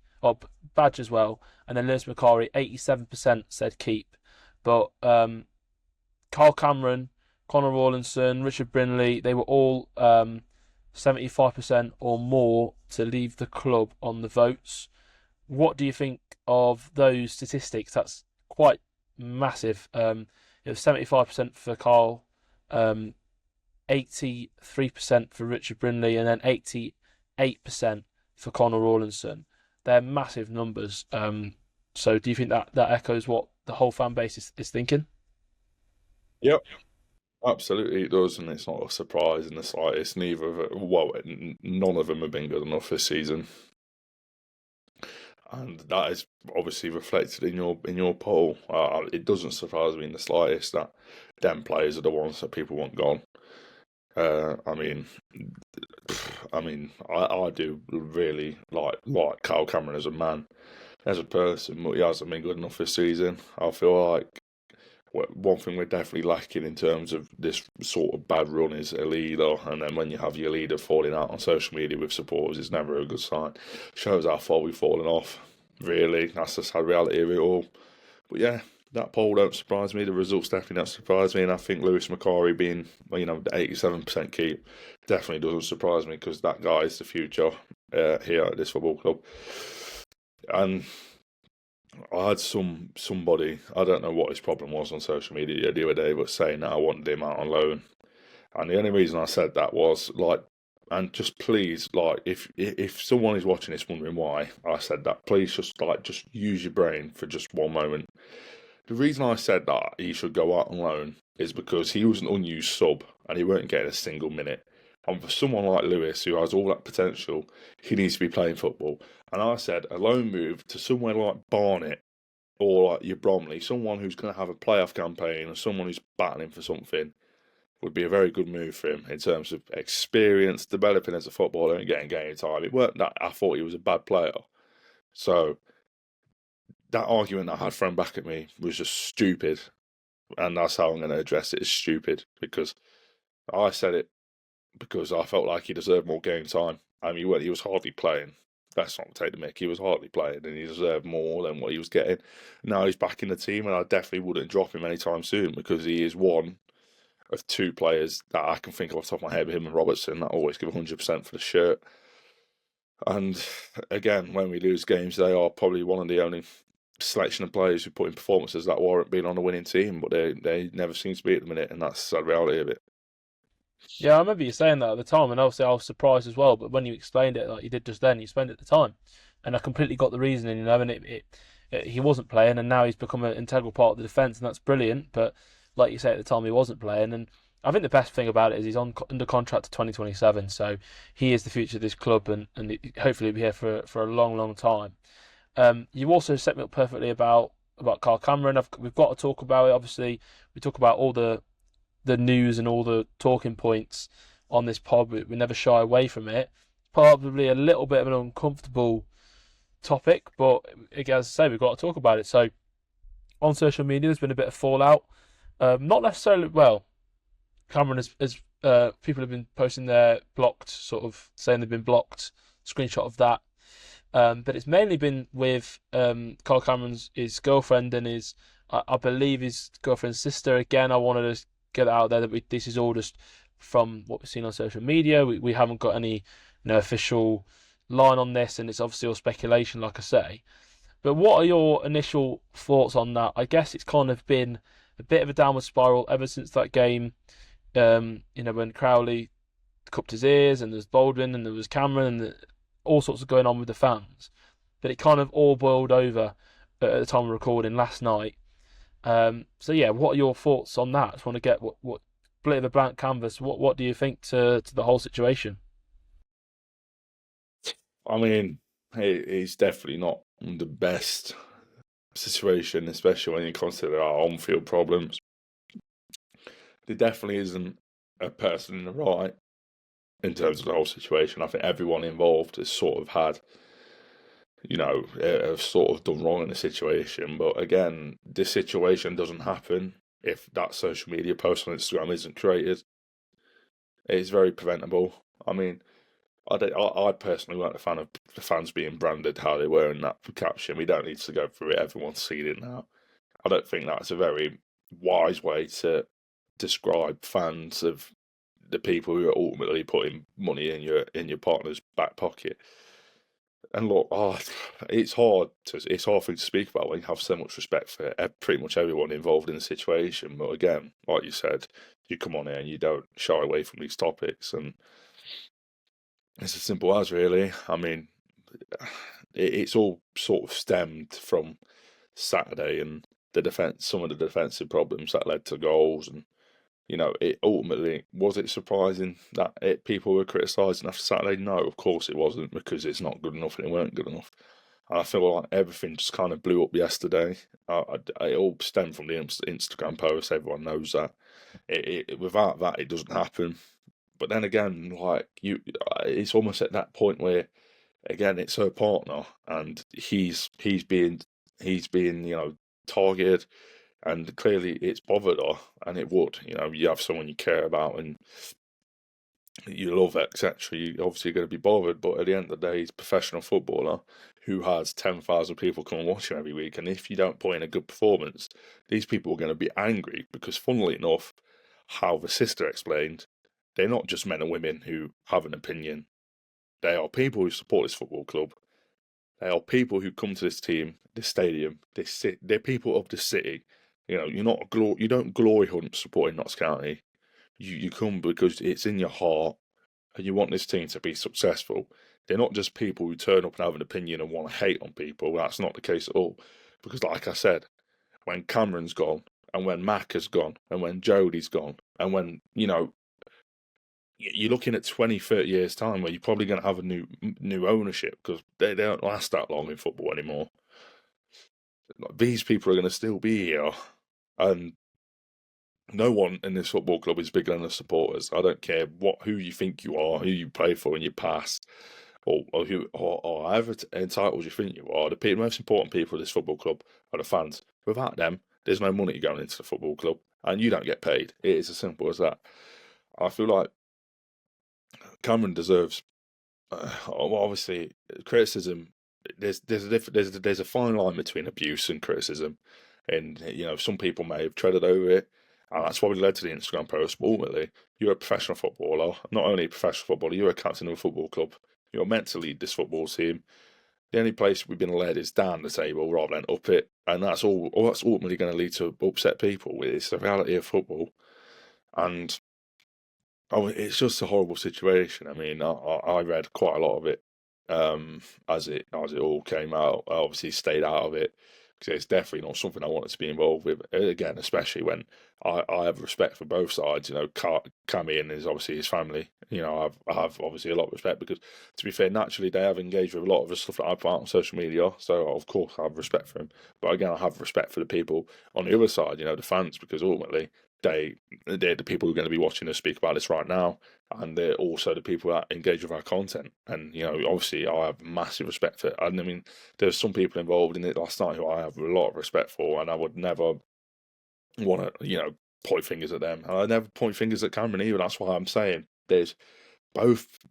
Speaker 1: Badge as well, and then Lewis McCarry, 87% said keep. But Carl Cameron, Connor Rawlinson, Richard Brinley, they were all 75% or more to leave the club on the votes. What do you think of those statistics? That's quite massive. It was 75% for Carl, 83% for Richard Brinley, and then 88% for Connor Rawlinson. They're massive numbers. So do you think that echoes what the whole fan base is thinking?
Speaker 2: Yep, absolutely it does, and it's not a surprise in the slightest. None of them have been good enough this season. and that is obviously reflected in your poll. It doesn't surprise me in the slightest that them players are the ones that people want gone. I mean, I do really like Kyle Cameron as a man, as a person, but he hasn't been good enough this season. I feel like one thing we're definitely lacking in terms of this sort of bad run is a leader, and then when you have your leader falling out on social media with supporters, it's never a good sign. Shows how far we've fallen off. Really, that's the sad reality of it all. But yeah, that poll don't surprise me. The results definitely don't surprise me, and I think Lewis McCarry being, the 87% keep definitely doesn't surprise me, because that guy is the future here at this football club. And I had somebody, I don't know what his problem was on social media the other day, but saying that I wanted him out on loan. And the only reason I said that was and just please, if someone is watching this wondering why I said that, please just use your brain for just one moment. The reason I said that he should go out on loan is because he was an unused sub and he weren't getting a single minute. And for someone like Lewis, who has all that potential, he needs to be playing football. And I said a loan move to somewhere like Barnet or like your Bromley, someone who's going to have a playoff campaign or someone who's battling for something, would be a very good move for him in terms of experience, developing as a footballer and getting game time. It weren't that I thought he was a bad player. So that argument I had thrown back at me was just stupid. And that's how I'm going to address it, is stupid, because I said it because I felt like he deserved more game time. I mean, he was hardly playing. Let's not take the mick. He was hardly playing, and he deserved more than what he was getting. Now he's back in the team, and I definitely wouldn't drop him anytime soon, because he is one of two players that I can think of off the top of my head, with him and Robertson, that always give 100% for the shirt. And again, when we lose games, they are probably one of the only selection of players who put in performances that warrant being on a winning team, but they never seem to be at the minute, and that's the reality of it.
Speaker 1: Yeah, I remember you saying that at the time, and obviously I was surprised as well. But when you explained it like you did just then, you explained it at the time, and I completely got the reasoning. And he wasn't playing, and now he's become an integral part of the defence, and that's brilliant. But like you say, at the time he wasn't playing, and I think the best thing about it is he's under contract to 2027, so he is the future of this club, and hopefully he'll be here for a long, long time. You also set me up perfectly about Carl Cameron. We've got to talk about it. Obviously, we talk about all the news and all the talking points on this pod. We never shy away from it. Probably a little bit of an uncomfortable topic, but again, as I say, we've got to talk about it. So on social media, there's been a bit of fallout. Not necessarily, well, Cameron has people have been posting their blocked, sort of saying they've been blocked, screenshot of that. But it's mainly been with Carl Cameron's his girlfriend and I believe his girlfriend's sister. Again, I wanted to get it out there that this is all just from what we've seen on social media. We haven't got any official line on this, and it's obviously all speculation, like I say. But what are your initial thoughts on that? I guess it's kind of been a bit of a downward spiral ever since that game. When Crowley cupped his ears, and there's Baldwin, and there was Cameron, and all sorts of going on with the fans. But it kind of all boiled over at the time of recording last night. So yeah, what are your thoughts on that? I just want to get what bit of a blank canvas. What do you think to the whole situation?
Speaker 2: I mean, it's definitely not the best situation, especially when you consider our on-field problems. There definitely isn't a person in the right in terms of the whole situation. I think everyone involved has sort of had, have sort of done wrong in the situation. But again, this situation doesn't happen if that social media post on Instagram isn't created. It's very preventable. I mean, I personally weren't a fan of the fans being branded how they were in that caption. We don't need to go through it. Everyone's seen it now. I don't think that's a very wise way to describe fans of the people who are ultimately putting money in your partner's back pocket. And look, it's hard for you to speak about when you have so much respect for pretty much everyone involved in the situation. But again, like you said, you come on here and you don't shy away from these topics, and it's as simple as, really. I mean, it's all sort of stemmed from Saturday and some of the defensive problems that led to goals, and it ultimately, was it surprising that people were criticising after Saturday? No, of course it wasn't, because it's not good enough and it weren't good enough. And I feel like everything just kind of blew up yesterday. It all stemmed from the Instagram post. Everyone knows that. Without that, it doesn't happen. But then again, like it's almost at that point where, again, it's her partner, and he's being targeted, and clearly it's bothered her, and it would. You have someone you care about and you love, etc. You obviously going to be bothered, but at the end of the day, he's a professional footballer who has 10,000 people come and watch him every week, and if you don't put in a good performance, these people are going to be angry because, funnily enough, how the sister explained, they're not just men and women who have an opinion. They are people who support this football club. They are people who come to this team, this stadium. They're people of the city. You don't glory hunt supporting Notts County. You come because it's in your heart and you want this team to be successful. They're not just people who turn up and have an opinion and want to hate on people. That's not the case at all. Because, like I said, when Cameron's gone, and when Mac has gone, and when Jodie's gone, and when, you're looking at 20, 30 years' time where you're probably going to have a new ownership, because they don't last that long in football anymore. These people are going to still be here, and no one in this football club is bigger than the supporters. I don't care who you think you are, who you play for in your past, or however entitled you think you are. The most important people of this football club are the fans. Without them, there's no money going into the football club, and you don't get paid. It is as simple as that. I feel like Cameron deserves, obviously, criticism. There's a fine line between abuse and criticism, and some people may have treaded over it, and that's probably led to the Instagram post. But ultimately, you're a professional footballer. Not only a professional footballer, you're a captain of a football club. You're meant to lead this football team. The only place we've been led is down the table rather than up it, and that's all. That's ultimately going to lead to upset people. It's the reality of football, and it's just a horrible situation. I mean, I read quite a lot of it as it all came out. I obviously stayed out of it because it's definitely not something I wanted to be involved with. Again, especially when I have respect for both sides. Cammy and is obviously his family. I have obviously a lot of respect because, to be fair, naturally they have engaged with a lot of the stuff that I put out on social media. So of course I have respect for him. But again, I have respect for the people on the other side. The fans, because ultimately they're the people who are going to be watching us speak about this right now, and they're also the people that engage with our content. And obviously, I have massive respect for it. And I mean, there's some people involved in it last night who I have a lot of respect for, and I would never want to, point fingers at them. And I never point fingers at Cameron either. That's why I'm saying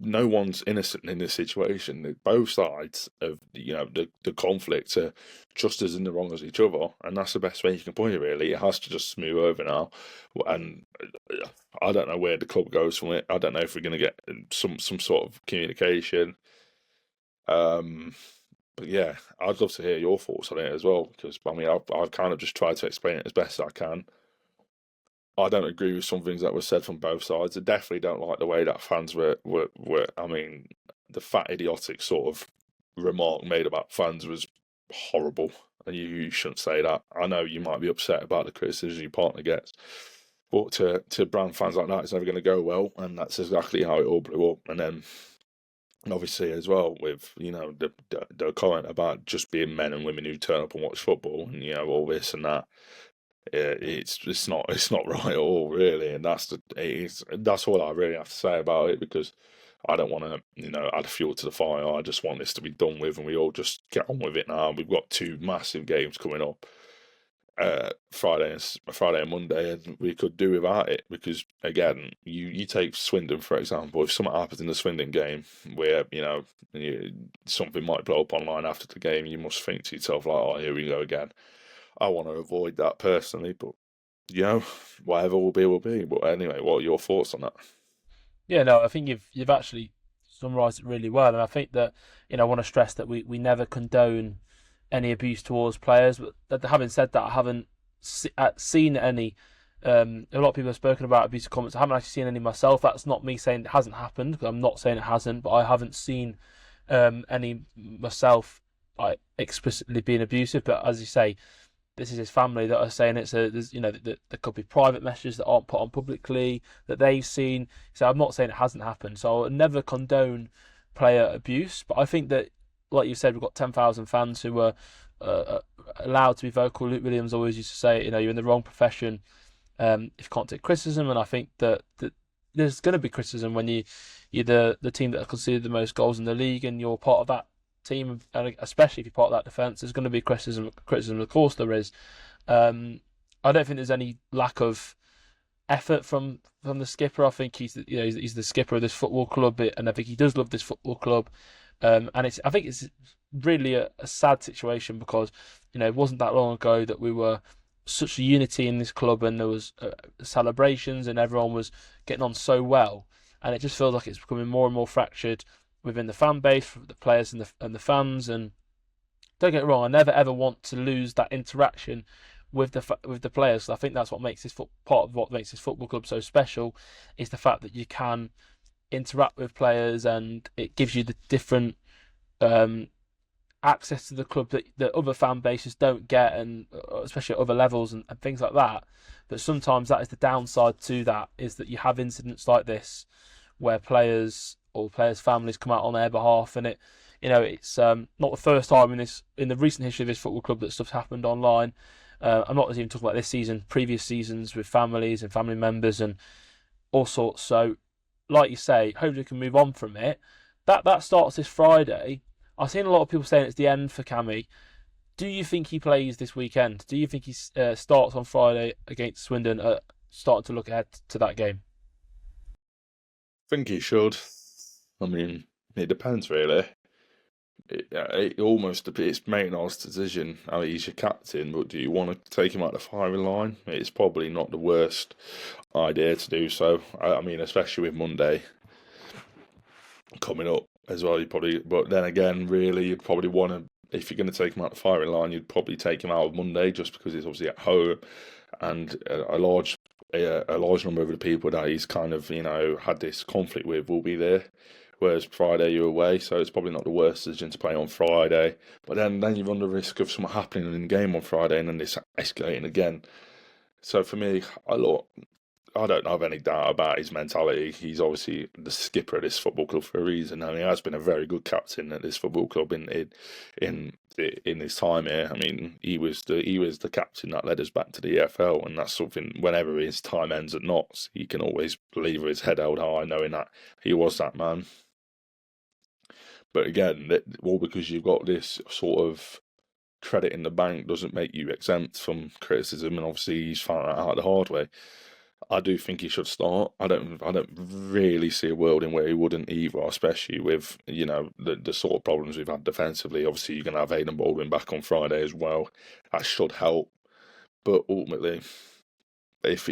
Speaker 2: no one's innocent in this situation. Both sides of the conflict are just as in the wrong as each other, and that's the best way you can point it. Really, it has to just smooth over now, and I don't know where the club goes from it. I don't know if we're going to get some sort of communication. But yeah, I'd love to hear your thoughts on it as well, because I mean, I've kind of just tried to explain it as best as I can. I don't agree with some things that were said from both sides. I definitely don't like the way that fans were. I mean, the fat idiotic sort of remark made about fans was horrible, and you shouldn't say that. I know you might be upset about the criticism your partner gets, but to brand fans like that, it's never going to go well, and that's exactly how it all blew up. And then, obviously, as well, with the comment about just being men and women who turn up and watch football, and all this and that. It's not right at all, really, and that's all I really have to say about it, because I don't want to add fuel to the fire. I just want this to be done with, and we all just get on with it now. We've got two massive games coming up, Friday and Monday, and we could do without it, because again, you take Swindon for example. If something happens in the Swindon game where something might blow up online after the game, you must think to yourself like, oh, here we go again. I want to avoid that personally, but whatever will be. But anyway, what are your thoughts on that?
Speaker 1: Yeah, no, I think you've actually summarised it really well, and I think that I want to stress that we never condone any abuse towards players. But having said that, I haven't seen any. A lot of people have spoken about abusive comments. I haven't actually seen any myself. That's not me saying it hasn't happened, because I'm not saying it hasn't, but I haven't seen any myself, like, explicitly being abusive. But as you say, this is his family that are saying it. So there's, there could be private messages that aren't put on publicly that they've seen. So I'm not saying it hasn't happened. So I'll never condone player abuse, but I think that like you said, we've got 10,000 fans who were allowed to be vocal. Luke Williams always used to say, you're in the wrong profession if you can't take criticism. And I think that there's going to be criticism when you're the team that are considered the most goals in the league, and you're part of that team, and especially if you're part of that defence, there's going to be criticism. Of course, there is. I don't think there's any lack of effort from the skipper. I think he's the skipper of this football club, and I think he does love this football club. And I think it's really a sad situation because it wasn't that long ago that we were such a unity in this club, and there was celebrations, and everyone was getting on so well, and it just feels like it's becoming more and more fractured within the fan base, the players and the fans. And don't get it wrong, I never ever want to lose that interaction with the players. So I think that's what makes part of what makes this football club so special, is the fact that you can interact with players, and it gives you the different access to the club that other fan bases don't get, and especially at other levels and things like that. But sometimes that is the downside to that, is that you have incidents like this where players or players' families come out on their behalf, and it's not the first time in the recent history of this football club that stuff's happened online. I'm not even talking about this season, previous seasons with families and family members and all sorts. So, like you say, hopefully we can move on from it. That starts this Friday. I've seen a lot of people saying it's the end for Cammy. Do you think he plays this weekend? Do you think he starts on Friday against Swindon, starting to look ahead to that game?
Speaker 2: I think he should. I mean, it depends really. It almost it's Maynard's decision. I mean, he's your captain, but do you want to take him out the firing line? It's probably not the worst idea to do so. I mean, especially with Monday coming up as well. But then again, really, you'd probably want to, if you're going to take him out the firing line, you'd probably take him out on Monday, just because he's obviously at home, and a large number of the people that he's kind of had this conflict with will be there. Whereas Friday you're away, so it's probably not the worst decision to play on Friday. But then you run the risk of something happening in the game on Friday, and then this escalating again. So for me, I don't have any doubt about his mentality. He's obviously the skipper of this football club for a reason, and he has been a very good captain at this football club in his time here. I mean, he was the captain that led us back to the EFL, and that's something. Whenever his time ends at Notts, he can always leave with his head held high, knowing that he was that man. But again, all because you've got this sort of credit in the bank doesn't make you exempt from criticism, and obviously he's found that out the hard way. I do think he should start. I don't really see a world in where he wouldn't either, especially with the sort of problems we've had defensively. Obviously, you're going to have Aidan Baldwin back on Friday as well. That should help. But ultimately, if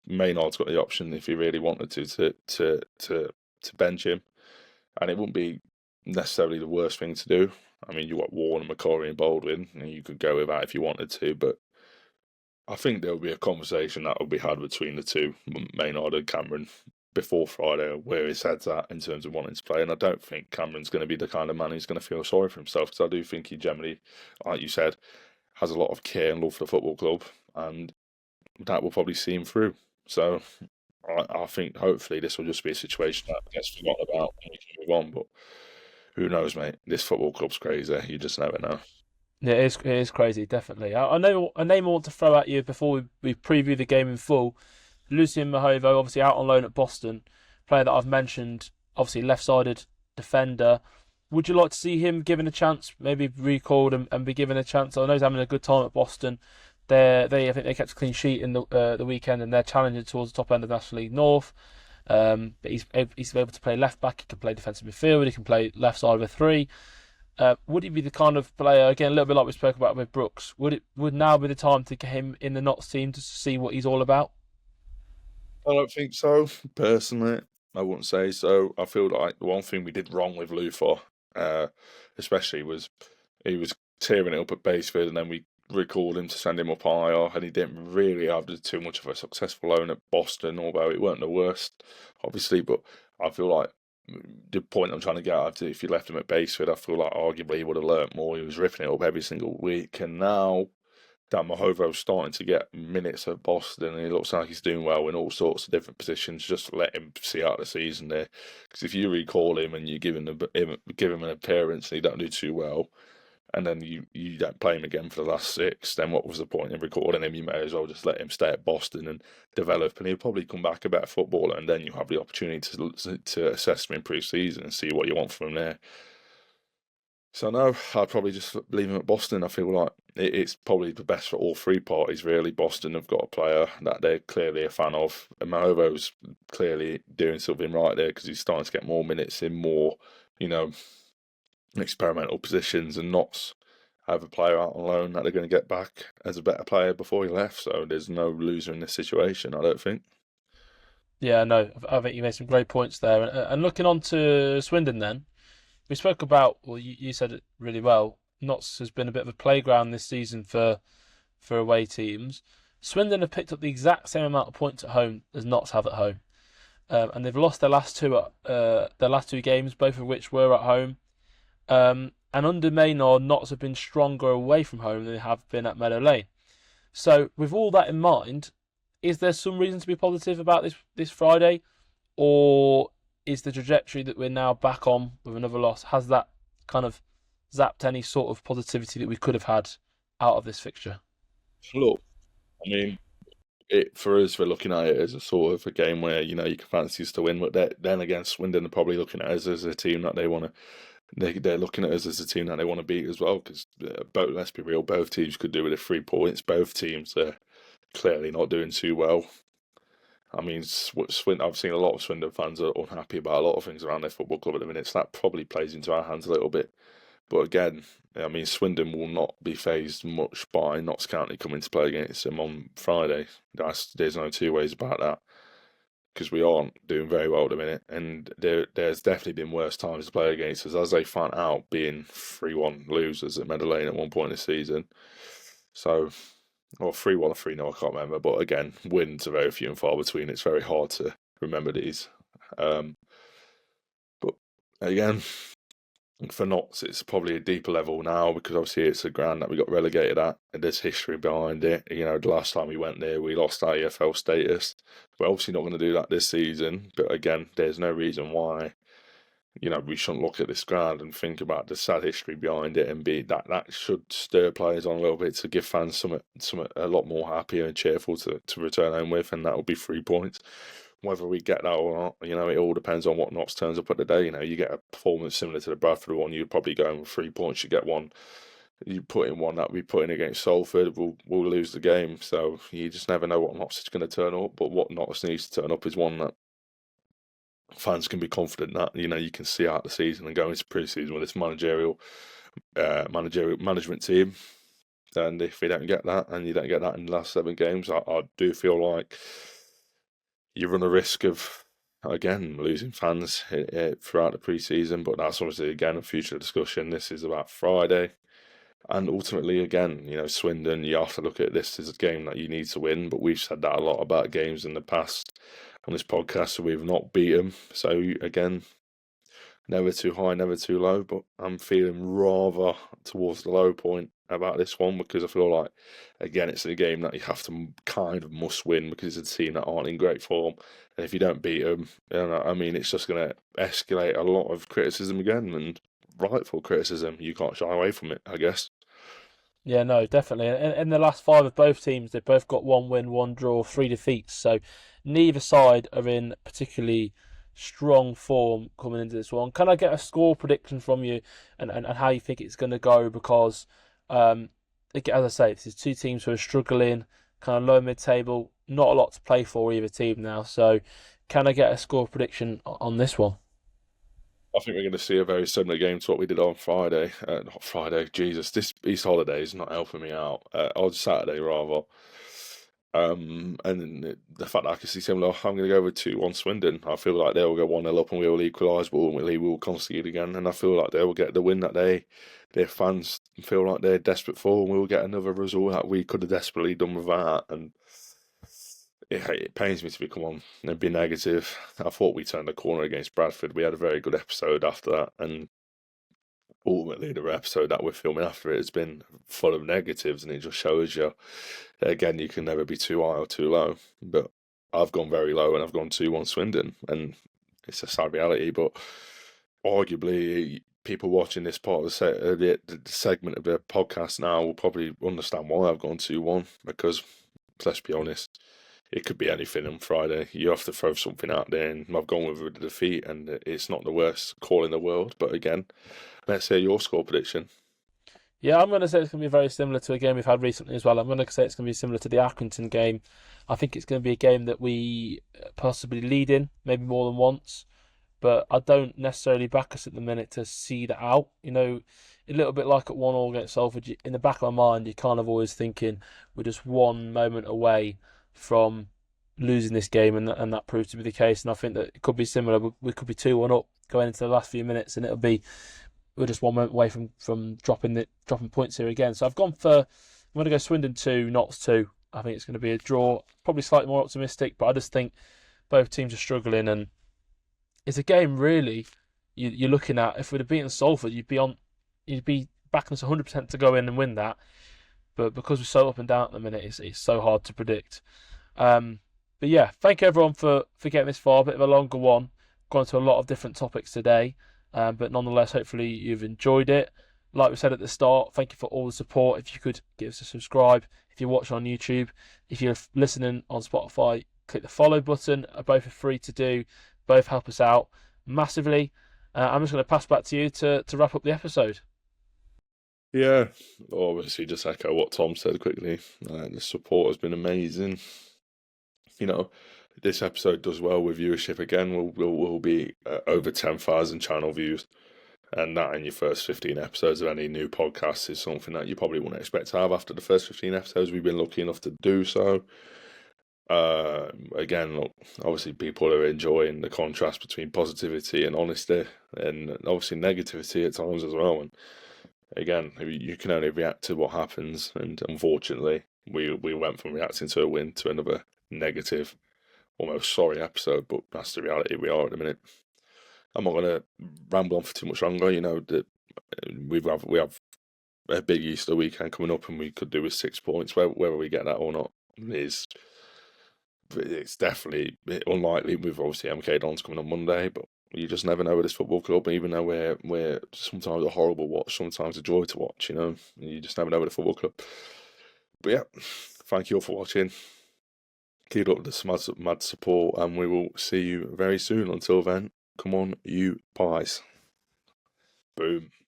Speaker 2: Maynard's got the option, if he really wanted to bench him, and it wouldn't be necessarily the worst thing to do. I mean, you've got Warren, McCorry and Baldwin, and you could go with that if you wanted to, but I think there'll be a conversation that will be had between the two, Maynard and Cameron, before Friday, where his head's at in terms of wanting to play. And I don't think Cameron's going to be the kind of man who's going to feel sorry for himself, because I do think he generally, like you said, has a lot of care and love for the football club, and that will probably see him through. So I think hopefully this will just be a situation that gets forgotten about and we can move on. But who knows, mate? This football club's crazy. You just never know.
Speaker 1: Yeah, it is crazy, definitely. I know a name I want to throw at you before we preview the game in full. Lucien Mahovo, obviously out on loan at Boston, player that I've mentioned, obviously left-sided defender. Would you like to see him given a chance, maybe recalled and be given a chance? I know he's having a good time at Boston. I think they kept a clean sheet in the weekend, and they're challenging towards the top end of the National League North. But he's able to play left back. He can play defensive midfield. He can play left side of a three. Would he be the kind of player, again, a little bit like we spoke about with Brooks? Would now be the time to get him in the Notts team to see what he's all about?
Speaker 2: I don't think so. Personally, I wouldn't say so. I feel like the one thing we did wrong with Luther, especially, was he was tearing it up at Baseford, and then we recalled him to send him up higher, and he didn't really have too much of a successful loan at Boston, although it weren't the worst, obviously. But I feel like the point I'm trying to get at, if you left him at Baseford, I feel like arguably he would have learnt more. He was ripping it up every single week, and now that Mahovo's starting to get minutes at Boston, and he looks like he's doing well in all sorts of different positions. Just let him see out the season there, because if you recall him and you give him an appearance and he don't do too well, and then you don't play him again for the last 6, then what was the point in recording him? You may as well just let him stay at Boston and develop, and he'll probably come back a better footballer, and then you have the opportunity to assess him in pre-season and see what you want from him there. So no, I'd probably just leave him at Boston. I feel like it's probably the best for all 3 parties, really. Boston have got a player that they're clearly a fan of. And Mahovo's clearly doing something right there, because he's starting to get more minutes in more, experimental positions, and not have a player out on loan that they're going to get back as a better player before he left. So there's no loser in this situation, I don't think.
Speaker 1: Yeah, no, I think you made some great points there. And looking on to Swindon then, we spoke about, well, you said it really well, Notts has been a bit of a playground this season for away teams. Swindon have picked up the exact same amount of points at home as Notts have at home. And they've lost their last two games, both of which were at home. And under Maynard, Notts have been stronger away from home than they have been at Meadow Lane. So with all that in mind, is there some reason to be positive about this Friday? Or is the trajectory that we're now back on with another loss, has that kind of zapped any sort of positivity that we could have had out of this fixture?
Speaker 2: Look, I mean, for us, we're looking at it as a sort of a game where, you can fancy us to win, but then again, Swindon are probably looking at us as a team that they want to. They're looking at us as a team that they want to beat as well, because let's be real, both teams could do with 3 points. Both teams are clearly not doing too well. I mean, I've seen a lot of Swindon fans are unhappy about a lot of things around their football club at the minute, so that probably plays into our hands a little bit. But again, I mean, Swindon will not be phased much by Notts County coming to play against them on Friday. There's no 2 ways about that, because we aren't doing very well at the minute, and there's definitely been worse times to play against us, as they found out being 3-1 losers at Meadow Lane at one point this season. So, or 3-1 or 3-0, I can't remember. But again, wins are very few and far between. It's very hard to remember these. But again, for Notts, it's probably a deeper level now, because obviously it's a ground that we got relegated at, and there's history behind it. The last time we went there, we lost our EFL status. We're obviously not going to do that this season, but again, there's no reason why we shouldn't look at this ground and think about the sad history behind it, and be that should stir players on a little bit to give fans something a lot more happier and cheerful to return home with, and that will be 3 points. Whether we get that or not, it all depends on what Notts turns up at the day. You get a performance similar to the Bradford one, you'd probably go in with 3 points. You get one, you put in one that we put in against Salford, we'll lose the game. So you just never know what Notts is going to turn up. But what Notts needs to turn up is one that fans can be confident that you can see out the season and go into pre-season with this management team. And if you don't get that, and you don't get that in the last 7 games, I do feel like you run a risk of, again, losing fans throughout the pre-season. But that's obviously, again, a future discussion. This is about Friday. And ultimately, again, Swindon, you have to look at this as a game that you need to win. But we've said that a lot about games in the past on this podcast, so we've not beat them. So, again, never too high, never too low. But I'm feeling rather towards the low point about this one, because I feel like, again, it's a game that you have to kind of must win, because it's a team that aren't in great form. And if you don't beat them, it's just going to escalate a lot of criticism again, and rightful criticism. You can't shy away from it, I guess.
Speaker 1: Yeah, no, definitely. In the last 5 of both teams, they've both got 1 win, 1 draw, 3 defeats. So neither side are in particularly strong form coming into this one. Can I get a score prediction from you, and how you think it's going to go? Because, as I say, this is 2 teams who are struggling, kind of low mid-table, not a lot to play for either team now. So can I get a score prediction on this one?
Speaker 2: I think we're going to see a very similar game to what we did on Friday. Not Friday, Jesus. These holidays not helping me out. On Saturday, rather. And the fact that I can see similar, I'm going to go with 2-1 Swindon. I feel like they will go 1-0 up and we will equalise, but ultimately we will concede again. And I feel like they will get the win that their fans feel like they're desperate for, and we will get another result that we could have desperately done without. And it pains me to come on and be negative. I thought we turned the corner against Bradford. We had a very good episode after that, and ultimately the episode that we're filming after it has been full of negatives, and it just shows you that, again, you can never be too high or too low. But I've gone very low, and I've gone 2-1 Swindon, and it's a sad reality. But arguably, people watching this part of the segment of the podcast now will probably understand why I've gone 2-1, because let's be honest, it could be anything on Friday. You have to throw something out there, and I've gone with a defeat, and it's not the worst call in the world. But again, let's hear your score prediction.
Speaker 1: Yeah, I'm going to say it's going to be very similar to a game we've had recently as well. I'm going to say it's going to be similar to the Accrington game. I think it's going to be a game that we possibly lead in, maybe more than once. But I don't necessarily back us at the minute to see that out. You know, a little bit like at 1-1 against Salford, in the back of my mind, you're kind of always thinking we're just one moment away from losing this game, and that proved to be the case. And I think that it could be similar. We could be 2-1 up going into the last few minutes, and we're just one moment away from dropping points here again. So I'm going to go Swindon 2, Notts 2. I think it's going to be a draw, probably slightly more optimistic, but I just think both teams are struggling, and it's a game really you're looking at. If we'd have beaten Salford, you'd be backing us 100% to go in and win that. But because we're so up and down at the minute, it's so hard to predict. But yeah, thank you everyone for getting this far. A bit of a longer one. Gone into a lot of different topics today, but nonetheless, hopefully you've enjoyed it. Like we said at the start, thank you for all the support. If you could give us a subscribe, if you're watching on YouTube, if you're listening on Spotify, click the follow button. Both are free to do. Both help us out massively. I'm just going to pass back to you to wrap up the episode.
Speaker 2: Yeah, obviously, just echo what Tom said quickly. The support has been amazing. You know, this episode does well with viewership again. We'll be over 10,000 channel views, and that in your first 15 episodes of any new podcast is something that you probably wouldn't expect to have after the first 15 episodes. We've been lucky enough to do so. Again, look, obviously people are enjoying the contrast between positivity and honesty, and obviously negativity at times as well. And again, you can only react to what happens, and unfortunately, we went from reacting to a win to another negative, almost sorry episode. But that's the reality we are at the minute. I'm not going to ramble on for too much longer. You know that we have a big Easter weekend coming up, and we could do with 6 points. Whether we get that or not it's definitely unlikely. With obviously MK Dons coming on Monday, but you just never know with this football club. Even though we're sometimes a horrible watch, sometimes a joy to watch. You know, you just never know with a football club. But yeah, thank you all for watching. Keep up the mad support, and we will see you very soon. Until then, come on, you pies. Boom.